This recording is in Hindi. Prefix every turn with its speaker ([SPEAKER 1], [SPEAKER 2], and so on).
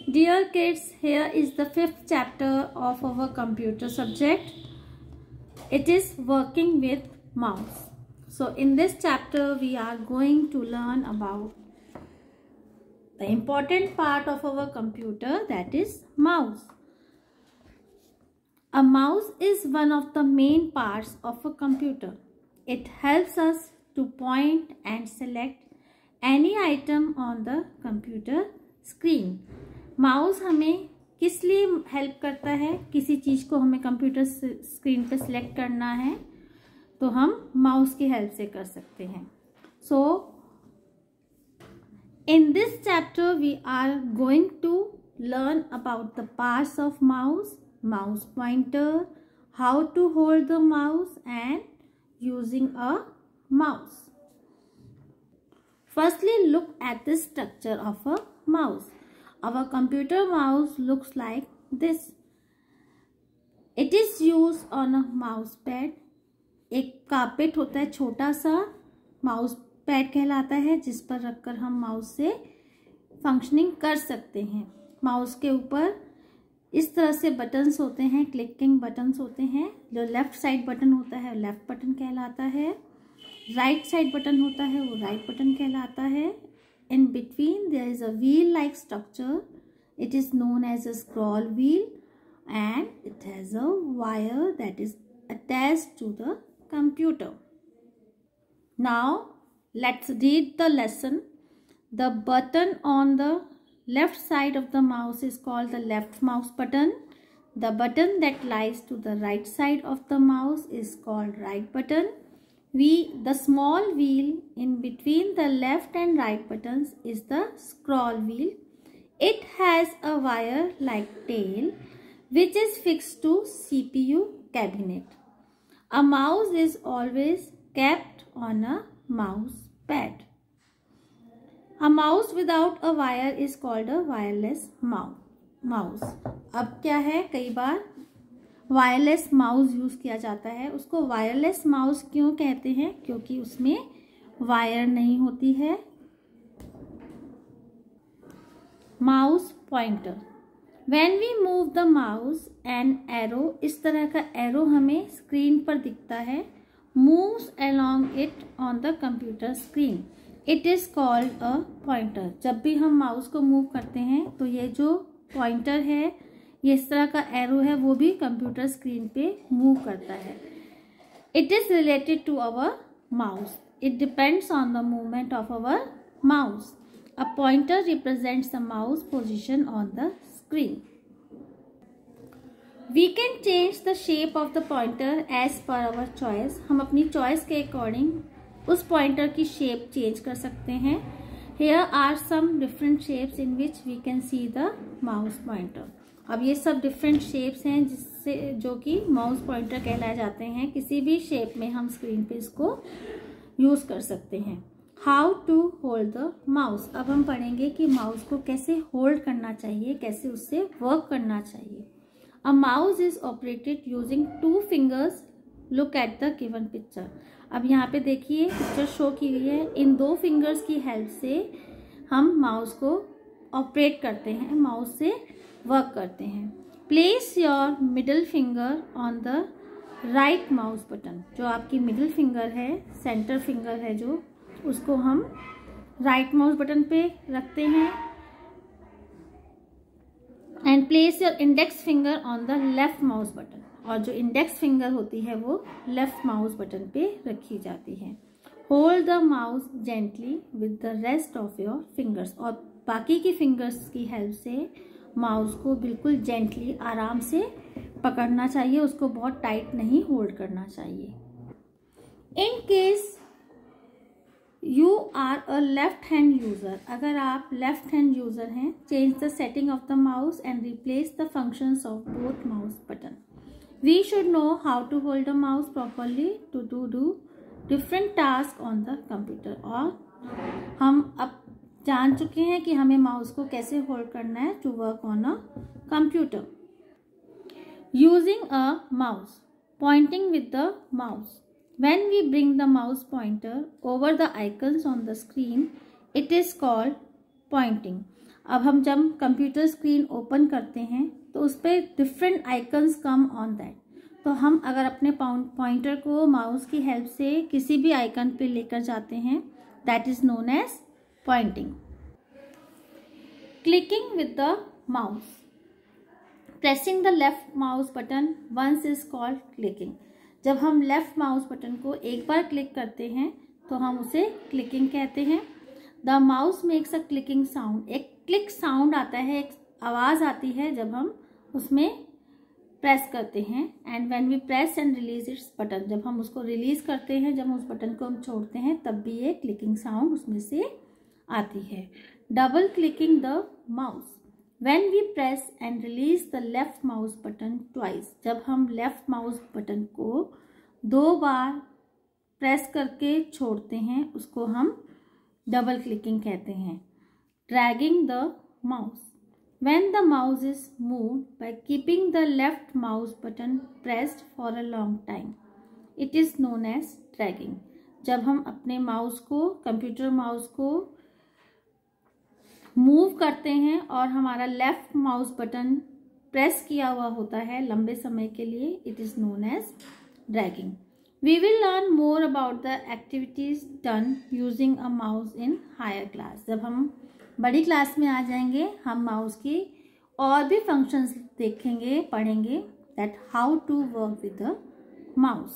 [SPEAKER 1] Dear kids, here is the 5th chapter of our computer subject. It is working with mouse. So in this chapter we are going to learn about the important part of our computer, that is mouse. A mouse is one of the main parts of a computer. It helps us to point and select any item on the computer screen. Mouse हमें किस लिए हेल्प करता है? किसी चीज़ को हमें कंप्यूटर स्क्रीन पे सिलेक्ट करना है तो हम माउस की हेल्प से कर सकते हैं. So in this chapter we are going to learn about the parts of mouse, mouse pointer, how to hold the mouse and using a mouse. Firstly, look at the structure of a mouse. Our computer mouse looks like this. It is used on a mouse pad. एक कारपेट होता है छोटा सा, माउस पैड कहलाता है, जिस पर रखकर हम माउस से फंक्शनिंग कर सकते हैं. माउस के ऊपर इस तरह से बटन्स होते हैं, क्लिकिंग बटन्स होते हैं. जो लेफ्ट साइड बटन होता है लेफ्ट बटन कहलाता है, राइट साइड बटन होता है वो राइट बटन कहलाता है. In between there is a wheel like structure. It is known as a scroll wheel and it has a wire that is attached to the computer. Now let's read the lesson. The button on the left side of the mouse is called the left mouse button. The button that lies to the right side of the mouse is called right button. The small wheel in between the left and right buttons is the scroll wheel. It has a wire like tail which is fixed to CPU cabinet. A mouse is always kept on a mouse pad. A mouse without a wire is called a wireless mouse. अब क्या है, कई बार वायरलेस माउस यूज किया जाता है. उसको वायरलेस माउस क्यों कहते हैं? क्योंकि उसमें वायर नहीं होती है. Mouse pointer. When we move the mouse and arrow, इस तरह का एरो हमें स्क्रीन पर दिखता है, moves along it on the computer screen, it is called a pointer. जब भी हम माउस को मूव करते हैं तो ये जो पॉइंटर है, ये इस तरह का एरो है, वो भी कंप्यूटर स्क्रीन पे मूव करता है. It is related to our mouse. It depends on the movement of our mouse. A pointer represents the mouse position on the screen. We can change the shape of the pointer as per our choice. हम अपनी चॉइस के अकॉर्डिंग उस पॉइंटर की शेप चेंज कर सकते हैं. Here are some different shapes in which we can see the mouse pointer. अब ये सब डिफरेंट शेप्स हैं जिससे जो कि माउस पॉइंटर कहलाए जाते हैं. किसी भी शेप में हम स्क्रीन पे इसको यूज कर सकते हैं. How to hold the mouse. अब हम पढ़ेंगे कि माउस को कैसे होल्ड करना चाहिए, कैसे उससे वर्क करना चाहिए. A mouse is operated using 2 fingers. Look at the given picture. अब यहाँ पे देखिए पिक्चर शो की गई है. इन 2 फिंगर्स की हेल्प से हम माउस को ऑपरेट करते हैं, माउस से वर्क करते हैं. Place your middle finger on the right mouse button. जो आपकी मिडिल फिंगर है, सेंटर फिंगर है जो, उसको हम राइट माउस बटन पे रखते हैं. And place your index finger on the left mouse button. और जो इंडेक्स फिंगर होती है वो लेफ्ट माउस बटन पे रखी जाती है. Hold the mouse gently with the rest of your fingers. और बाकी की फिंगर्स की हेल्प से माउस को बिल्कुल जेंटली, आराम से पकड़ना चाहिए. उसको बहुत टाइट नहीं होल्ड करना चाहिए. In case you are a left hand user. अगर आप लेफ्ट हैंड यूजर हैं, change the setting of the mouse and replace the functions of both mouse button. We should know how to hold a mouse properly to do different task on the computer. और हम अब जान चुके हैं कि हमें माउस को कैसे होल्ड करना है to work on a computer. Using a mouse. Pointing with the mouse. When we bring the mouse pointer over the icons on the screen, it is called pointing. अब हम जब कंप्यूटर स्क्रीन ओपन करते हैं तो उस पर different icons come on that. तो हम अगर अपने पॉइंटर को माउस की हेल्प से किसी भी आइकन पे लेकर जाते हैं, that is known as pointing. Clicking with the mouse, pressing the left mouse button once is called clicking. जब हम लेफ्ट माउस बटन को एक बार क्लिक करते हैं तो हम उसे क्लिकिंग कहते हैं। The mouse makes a clicking sound, एक क्लिक साउंड आता है, एक आवाज आती है जब हम उसमें प्रेस करते हैं। And when we press and release its button, जब हम उसको रिलीज करते हैं, जब हम उस बटन को हम छोड़ते हैं, तब भी ये क्लिकिंग साउंड उसमें से आती है। Double clicking the mouse, when we press and release the left mouse button twice, जब हम लेफ्ट माउस बटन को 2 बार प्रेस करके छोड़ते हैं उसको हम डबल क्लिकिंग कहते हैं। Dragging the mouse, when the mouse is moved by keeping the left mouse button pressed for a long time, it is known as dragging। जब हम अपने माउस को, कंप्यूटर माउस को मूव करते हैं और हमारा लेफ्ट माउस बटन प्रेस किया हुआ होता है लंबे समय के लिए, it is known as dragging। We will learn more about the activities done using a mouse in higher class। जब हम बड़ी क्लास में आ जाएंगे हम माउस की और भी फंक्शंस देखेंगे, पढ़ेंगे, that how to work with the mouse.